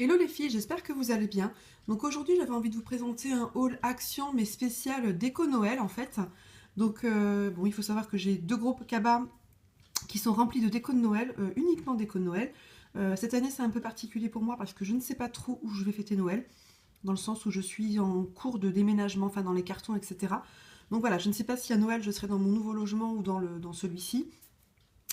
Hello les filles, j'espère que vous allez bien. Donc aujourd'hui j'avais envie de vous présenter un haul action mais spécial déco Noël en fait. Donc bon, il faut savoir que j'ai deux gros cabas qui sont remplis de déco de Noël, uniquement déco de Noël. Cette année c'est un peu particulier pour moi parce que je ne sais pas trop où je vais fêter Noël, dans le sens où je suis en cours de déménagement, enfin dans les cartons, etc. Donc voilà, je ne sais pas si à Noël je serai dans mon nouveau logement ou dans celui-ci.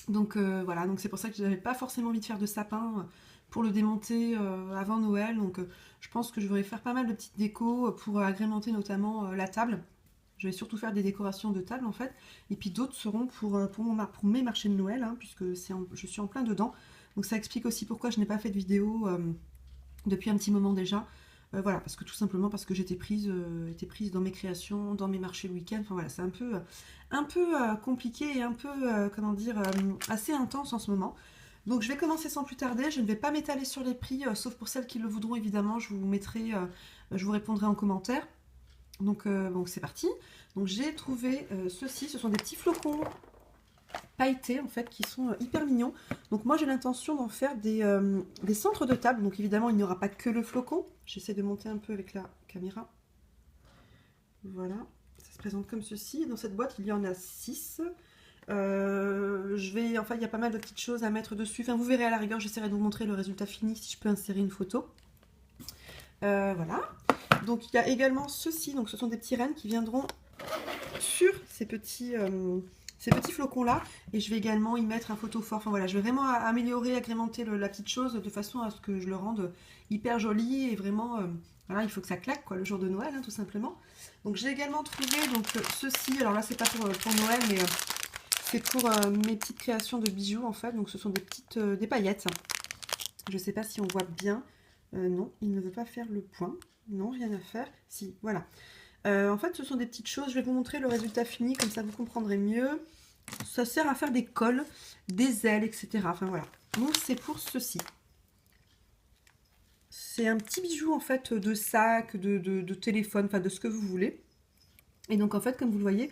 Donc voilà, donc c'est pour ça que je n'avais pas forcément envie de faire de sapin pour le démonter avant Noël. Donc je pense que je vais faire pas mal de petites décos pour agrémenter notamment la table. Je vais surtout faire des décorations de table en fait. Et puis d'autres seront pour mes marchés de Noël, hein, puisque je suis en plein dedans. Donc ça explique aussi pourquoi je n'ai pas fait de vidéo depuis un petit moment déjà. Voilà, parce que tout simplement parce que j'étais prise dans mes créations, dans mes marchés le week-end. Enfin voilà, c'est un peu compliqué et un peu, comment dire, assez intense en ce moment. Donc je vais commencer sans plus tarder. Je ne vais pas m'étaler sur les prix, sauf pour celles qui le voudront évidemment. Je vous répondrai en commentaire. Donc c'est parti. Donc j'ai trouvé ceci. Ce sont des petits flocons pailletés en fait qui sont hyper mignons. Donc moi j'ai l'intention d'en faire des centres de table. Donc évidemment il n'y aura pas que le flocon. J'essaie de monter un peu avec la caméra. Voilà, ça se présente comme ceci. Dans cette boîte il y en a 6. Enfin il y a pas mal de petites choses à mettre dessus. Enfin vous verrez à la rigueur, j'essaierai de vous montrer le résultat fini si je peux insérer une photo. Voilà. Donc il y a également ceci. Donc ce sont des petits rennes qui viendront sur ces petits flocons là, et je vais également y mettre un photophore. Enfin voilà, je vais vraiment améliorer, agrémenter la petite chose de façon à ce que je le rende hyper joli et vraiment voilà, il faut que ça claque quoi le jour de Noël, hein, tout simplement. Donc j'ai également trouvé donc ceci. Alors là c'est pas pour Noël, mais c'est pour mes petites créations de bijoux en fait. Donc ce sont des paillettes. Je sais pas si on voit bien. Non, il ne veut pas faire le point. Non, rien à faire. Si, voilà. En fait, ce sont des petites choses. Je vais vous montrer le résultat fini, comme ça vous comprendrez mieux. Ça sert à faire des cols, des ailes, etc. Enfin voilà. Donc c'est pour ceci. C'est un petit bijou en fait de sac, de téléphone, enfin de ce que vous voulez. Et donc en fait, comme vous le voyez,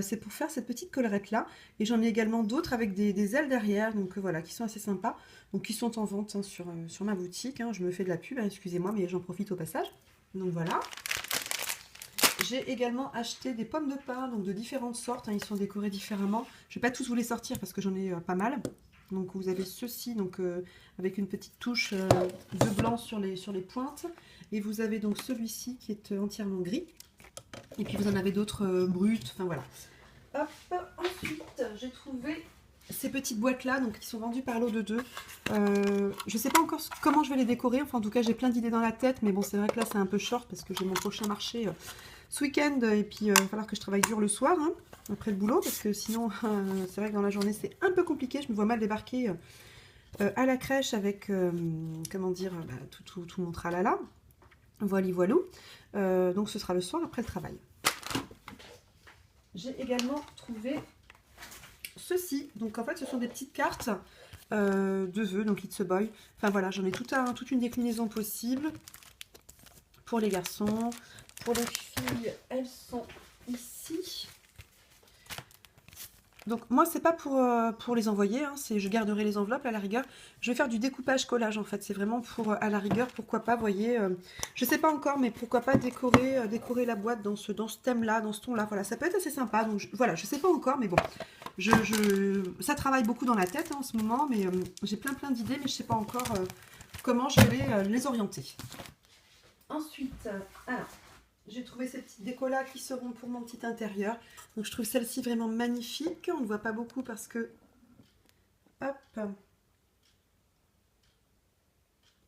c'est pour faire cette petite collerette là. Et j'en ai également d'autres avec des ailes derrière, donc voilà, qui sont assez sympas. Donc qui sont en vente hein, sur ma boutique. Hein. Je me fais de la pub, hein, excusez-moi, mais j'en profite au passage. Donc voilà. J'ai également acheté des pommes de pin, donc de différentes sortes, hein, ils sont décorés différemment. Je ne vais pas tous vous les sortir parce que j'en ai pas mal. Donc vous avez ceci, donc avec une petite touche de blanc sur les pointes. Et vous avez donc celui-ci qui est entièrement gris. Et puis vous en avez d'autres bruts, enfin voilà. Hop, ensuite j'ai trouvé ces petites boîtes là, donc qui sont vendues par lot de 2. Je sais pas encore comment je vais les décorer, enfin en tout cas j'ai plein d'idées dans la tête, mais bon c'est vrai que là c'est un peu short parce que j'ai mon prochain marché ce week-end et puis il va falloir que je travaille dur le soir hein, après le boulot parce que sinon c'est vrai que dans la journée c'est un peu compliqué. Je me vois mal débarquer à la crèche avec comment dire tout mon tralala. Voilà voilou. Donc ce sera le soir après le travail. J'ai également trouvé ceci. Donc en fait ce sont des petites cartes de vœux, donc It's a Boy. Enfin voilà, j'en ai toute une déclinaison possible pour les garçons. Pour les filles, elles sont ici. Donc moi c'est pas pour les envoyer, hein, je garderai les enveloppes à la rigueur. Je vais faire du découpage collage en fait, c'est vraiment pour à la rigueur, pourquoi pas, voyez, je sais pas encore, mais pourquoi pas décorer la boîte dans ce thème là, dans ce ton là, voilà, ça peut être assez sympa. Donc voilà, je sais pas encore, mais bon, ça travaille beaucoup dans la tête hein, en ce moment, mais j'ai plein d'idées, mais je sais pas encore comment je vais les orienter. Ensuite, alors j'ai trouvé ces petites décos là qui seront pour mon petit intérieur. Donc je trouve celle-ci vraiment magnifique. On ne voit pas beaucoup parce que hop,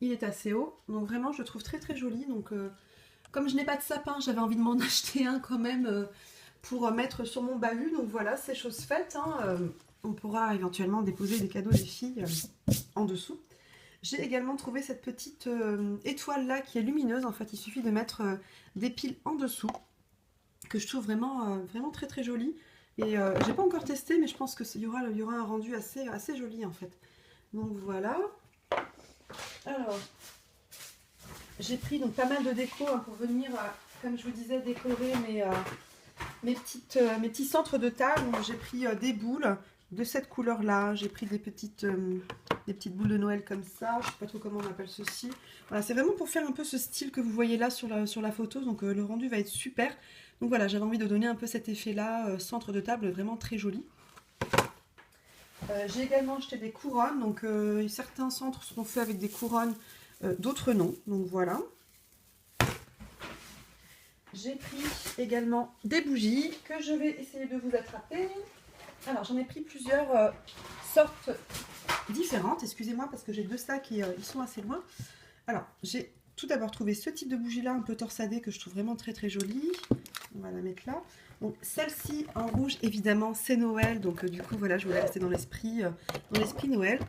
il est assez haut. Donc vraiment je le trouve très joli. Donc comme je n'ai pas de sapin, j'avais envie de m'en acheter un quand même pour mettre sur mon bahut. Donc voilà, c'est chose faite. Hein. On pourra éventuellement déposer des cadeaux des filles en dessous. J'ai également trouvé cette petite étoile là qui est lumineuse. En fait, il suffit de mettre des piles en dessous que je trouve vraiment très jolie. Et j'ai pas encore testé, mais je pense que il y aura un rendu assez joli en fait. Donc voilà. Alors, j'ai pris donc pas mal de déco hein, pour venir, comme je vous disais, décorer mes petits centres de table. J'ai pris des boules. de cette couleur-là. J'ai pris des petites boules de Noël comme ça. Je ne sais pas trop comment on appelle ceci. Voilà, c'est vraiment pour faire un peu ce style que vous voyez là sur la photo. Donc le rendu va être super. Donc voilà, j'avais envie de donner un peu cet effet-là, centre de table, vraiment très joli. J'ai également acheté des couronnes. Donc certains centres seront faits avec des couronnes, d'autres non. Donc voilà. J'ai pris également des bougies que je vais essayer de vous attraper. Alors j'en ai pris plusieurs sortes différentes. Excusez-moi parce que j'ai deux sacs et ils sont assez loin. Alors j'ai tout d'abord trouvé ce type de bougie là un peu torsadée que je trouve vraiment très très jolie. On va la mettre là. Donc celle-ci en rouge évidemment c'est Noël. Donc du coup voilà, je voulais rester dans l'esprit Noël.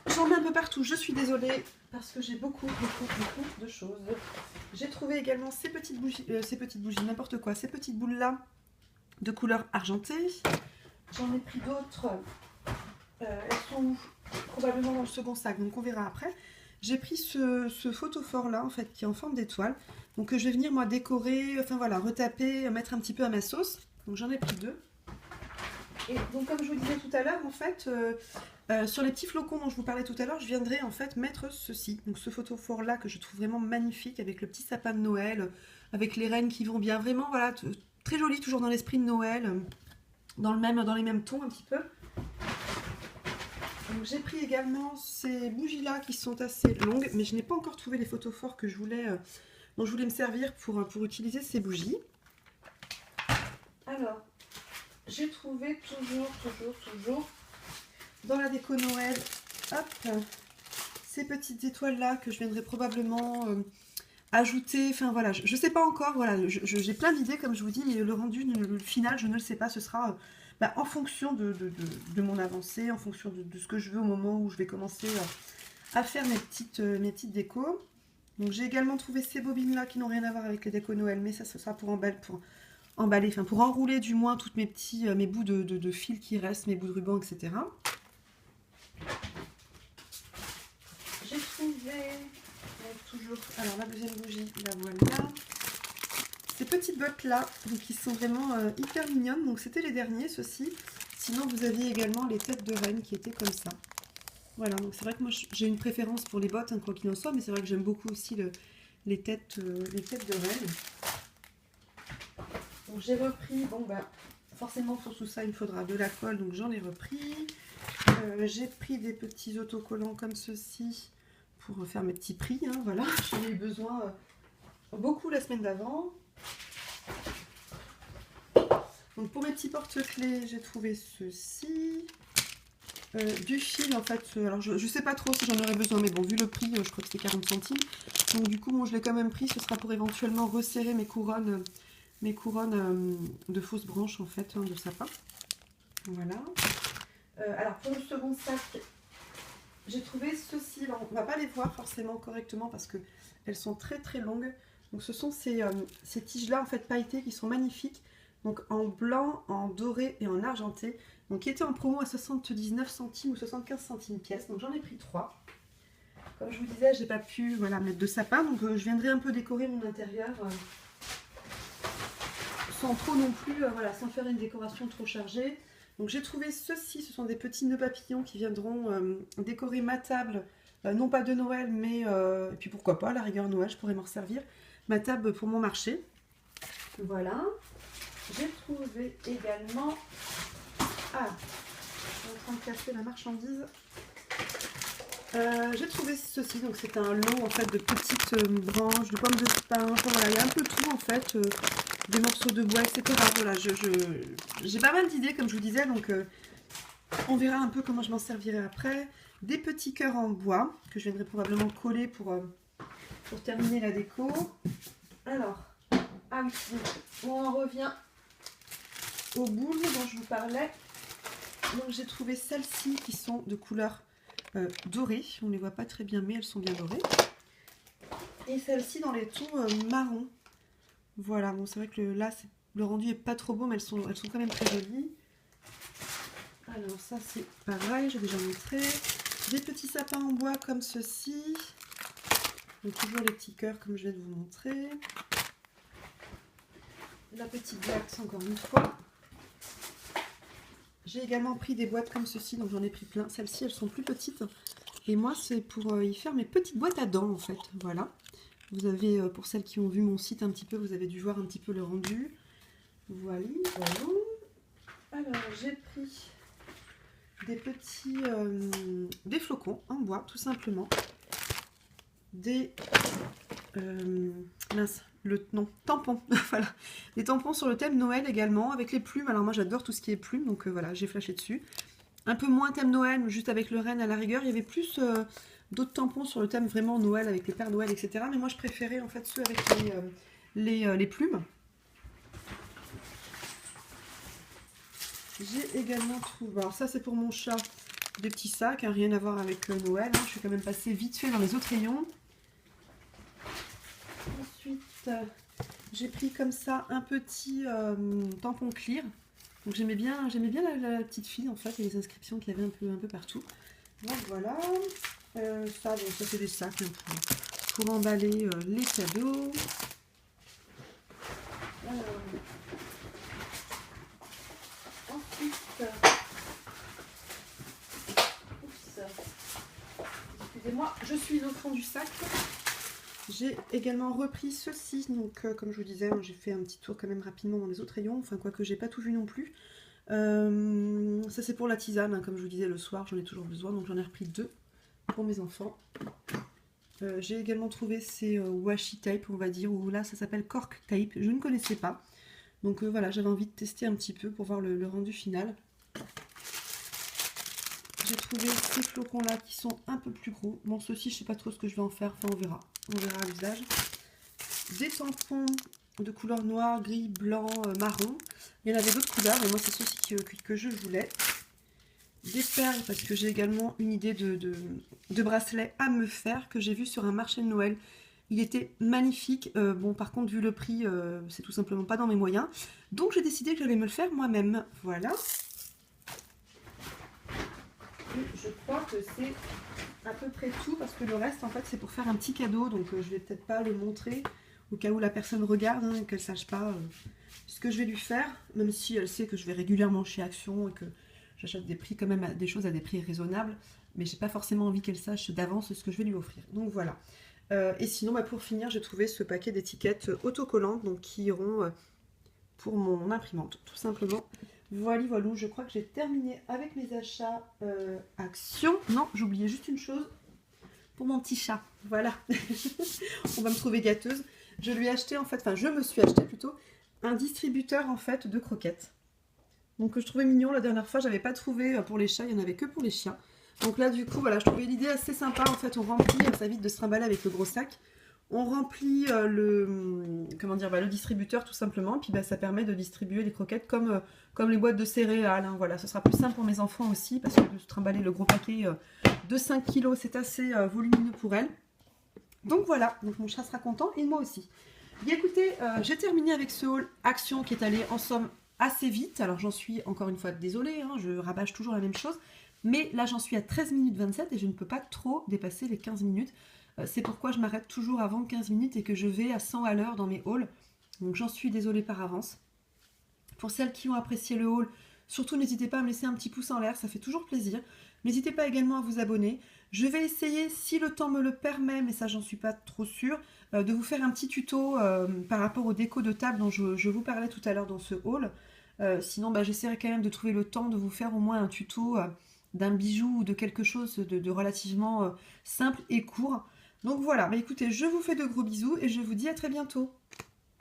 J'en mets un peu partout, je suis désolée parce que j'ai beaucoup de choses. J'ai trouvé également ces petites bougies, n'importe quoi, ces petites boules là de couleur argentée. J'en ai pris d'autres, elles sont probablement dans le second sac, donc on verra après. J'ai pris ce photophore là en fait qui est en forme d'étoile, donc que je vais venir moi décorer, enfin voilà, retaper, mettre un petit peu à ma sauce. Donc j'en ai pris deux. Et donc comme je vous disais tout à l'heure, en fait, sur les petits flocons dont je vous parlais tout à l'heure, je viendrai en fait mettre ceci. Donc ce photophore là que je trouve vraiment magnifique avec le petit sapin de Noël, avec les rennes qui vont bien, vraiment voilà, très joli, toujours dans l'esprit de Noël, dans les mêmes tons un petit peu. J'ai pris également ces bougies là qui sont assez longues, mais je n'ai pas encore trouvé les photophores que je voulais, dont je voulais me servir pour utiliser ces bougies. Alors, j'ai trouvé toujours dans la déco Noël, hop, ces petites étoiles là que je viendrai probablement ajouter, enfin voilà, je sais pas encore, voilà, j'ai plein d'idées comme je vous dis, mais le rendu, le final, je ne le sais pas, ce sera en fonction de mon avancée, en fonction de ce que je veux au moment où je vais commencer à faire mes petites décos. Donc j'ai également trouvé ces bobines là qui n'ont rien à voir avec les décos Noël, mais ça ce sera pour emballer, enfin pour enrouler du moins toutes mes bouts de fil qui restent, mes bouts de ruban, etc. J'ai trouvé toujours, alors la deuxième bougie, la voilà. Ces petites bottes là, donc qui sont vraiment hyper mignonnes. Donc c'était les derniers, ceux-ci. Sinon vous aviez également les têtes de reine qui étaient comme ça. Voilà, donc c'est vrai que moi j'ai une préférence pour les bottes, hein, quoi qu'il en soit, mais c'est vrai que j'aime beaucoup aussi les têtes de reine. Donc j'ai repris, bon bah forcément pour tout ça il me faudra de la colle, donc j'en ai repris. J'ai pris des petits autocollants comme ceci pour faire mes petits prix, hein, voilà, j'en ai eu besoin beaucoup la semaine d'avant. Donc pour mes petits porte-clés, j'ai trouvé ceci. Du fil en fait, alors je sais pas trop si j'en aurais besoin, mais bon vu le prix, je crois que c'est 40 centimes. Donc du coup, bon, je l'ai quand même pris, ce sera pour éventuellement resserrer mes couronnes de fausses branches en fait, hein, de sapin. Voilà. Alors pour le second sac, j'ai trouvé ceci. Alors, on va pas les voir forcément correctement parce que elles sont très très longues. Donc ce sont ces tiges là en fait pailletées qui sont magnifiques. Donc en blanc, en doré et en argenté. Donc qui étaient en promo à 79 centimes ou 75 centimes pièce. Donc j'en ai pris 3. Comme je vous disais, j'ai pas pu voilà, mettre de sapin. Donc je viendrai un peu décorer mon intérieur. Sans trop non plus, voilà, sans faire une décoration trop chargée. Donc j'ai trouvé ceci, ce sont des petits nœuds papillons qui viendront décorer ma table, non pas de Noël, mais et puis pourquoi pas, à la rigueur Noël, je pourrais m'en servir, ma table pour mon marché. Voilà. J'ai trouvé également, je suis en train de casser la marchandise. J'ai trouvé ceci, donc c'est un lot en fait de petites branches, de pommes de pin, enfin voilà, il y a un peu tout en fait, des morceaux de bois, etc. Voilà, j'ai pas mal d'idées comme je vous disais, donc on verra un peu comment je m'en servirai après. Des petits cœurs en bois que je viendrai probablement coller pour terminer la déco. Alors, ah oui, on en revient aux boules dont je vous parlais. Donc j'ai trouvé celles-ci qui sont de couleur dorées. On ne les voit pas très bien, mais elles sont bien dorées. Et celles-ci dans les tons marron. Voilà, bon c'est vrai que là le rendu est pas trop beau, mais elles sont quand même très jolies. Alors ça c'est pareil, j'ai déjà montré. Des petits sapins en bois comme ceci. Donc toujours les petits cœurs comme je viens de vous montrer. La petite boîte encore une fois. J'ai également pris des boîtes comme ceci, donc j'en ai pris plein. Celles-ci, elles sont plus petites. Et moi, c'est pour y faire mes petites boîtes à dents, en fait. Voilà. Vous avez, pour celles qui ont vu mon site un petit peu, vous avez dû voir un petit peu le rendu. Voilà. Alors, j'ai pris des petits... des flocons en bois, tout simplement. Des... mince, tampons. Voilà. Des tampons sur le thème Noël également, avec les plumes. Alors moi, j'adore tout ce qui est plumes, donc voilà, j'ai flashé dessus. Un peu moins thème Noël, juste avec le renne à la rigueur. Il y avait plus d'autres tampons sur le thème vraiment Noël, avec les Pères Noël, etc. Mais moi, je préférais en fait ceux avec les plumes. J'ai également trouvé... Alors ça, c'est pour mon chat, des petits sacs, hein, rien à voir avec Noël. Hein. Je suis quand même passée vite fait dans les autres rayons. Ensuite, j'ai pris comme ça un petit tampon clear. Donc j'aimais bien la petite fille en fait et les inscriptions qu'il y avait un peu partout. Donc voilà, ça c'est des sacs hein, pour emballer les cadeaux. Ensuite, excusez-moi, je suis au fond du sac. J'ai également repris ceci, donc comme je vous disais, j'ai fait un petit tour quand même rapidement dans les autres rayons, enfin quoique j'ai pas tout vu non plus. Ça c'est pour la tisane, hein, comme je vous disais le soir, j'en ai toujours besoin, donc j'en ai repris 2 pour mes enfants. J'ai également trouvé ces washi tape, on va dire, ou là ça s'appelle cork tape, je ne connaissais pas. Donc voilà, j'avais envie de tester un petit peu pour voir le rendu final. J'ai trouvé ces flocons là qui sont un peu plus gros. Bon, ceux-ci, je sais pas trop ce que je vais en faire, enfin on verra à l'usage. Des tampons de couleur noire, gris, blanc, marron. Il y en avait d'autres couleurs, mais moi c'est ceux-ci que je voulais. Des perles, parce que j'ai également une idée de bracelet à me faire, que j'ai vu sur un marché de Noël. Il était magnifique. Bon, par contre, vu le prix, c'est tout simplement pas dans mes moyens. Donc j'ai décidé que j'allais me le faire moi-même. Voilà. Et je crois que c'est à peu près tout, parce que le reste, en fait, c'est pour faire un petit cadeau. Donc je vais peut-être pas le montrer, au cas où la personne regarde, hein, et qu'elle sache pas ce que je vais lui faire. Même si elle sait que je vais régulièrement chez Action et que j'achète des prix quand même, des choses à des prix raisonnables. Mais j'ai pas forcément envie qu'elle sache d'avance ce que je vais lui offrir. Donc voilà. Et sinon, pour finir, j'ai trouvé ce paquet d'étiquettes autocollantes, donc qui iront pour mon imprimante, tout simplement. Voilà, je crois que j'ai terminé avec mes achats Action. Non, j'oubliais juste une chose pour mon petit chat. Voilà, on va me trouver gâteuse. Je lui ai acheté en fait, enfin je me suis acheté plutôt un distributeur en fait de croquettes. Donc je trouvais mignon la dernière fois, j'avais pas trouvé pour les chats, il n'y en avait que pour les chiens. Donc là du coup voilà, je trouvais l'idée assez sympa. En fait on remplit, ça évite de se trimballer avec le gros sac. On remplit le distributeur tout simplement, puis ça permet de distribuer les croquettes comme les boîtes de céréales. Hein, voilà, ce sera plus simple pour mes enfants aussi, parce que de se trimballer le gros paquet de 5 kg, c'est assez volumineux pour elles. Donc voilà, donc mon chat sera content et moi aussi. Bien écoutez, j'ai terminé avec ce haul Action qui est allé en somme assez vite. Alors j'en suis encore une fois désolée, hein, je rabâche toujours la même chose. Mais là j'en suis à 13 minutes 27 et je ne peux pas trop dépasser les 15 minutes. C'est pourquoi je m'arrête toujours avant 15 minutes et que je vais à 100 à l'heure dans mes hauls. Donc j'en suis désolée par avance. Pour celles qui ont apprécié le haul, surtout n'hésitez pas à me laisser un petit pouce en l'air, ça fait toujours plaisir. N'hésitez pas également à vous abonner. Je vais essayer, si le temps me le permet, mais ça j'en suis pas trop sûre, de vous faire un petit tuto par rapport aux décos de table dont je vous parlais tout à l'heure dans ce haul. Sinon j'essaierai quand même de trouver le temps de vous faire au moins un tuto d'un bijou ou de quelque chose de relativement simple et court. Donc voilà, écoutez, je vous fais de gros bisous et je vous dis à très bientôt.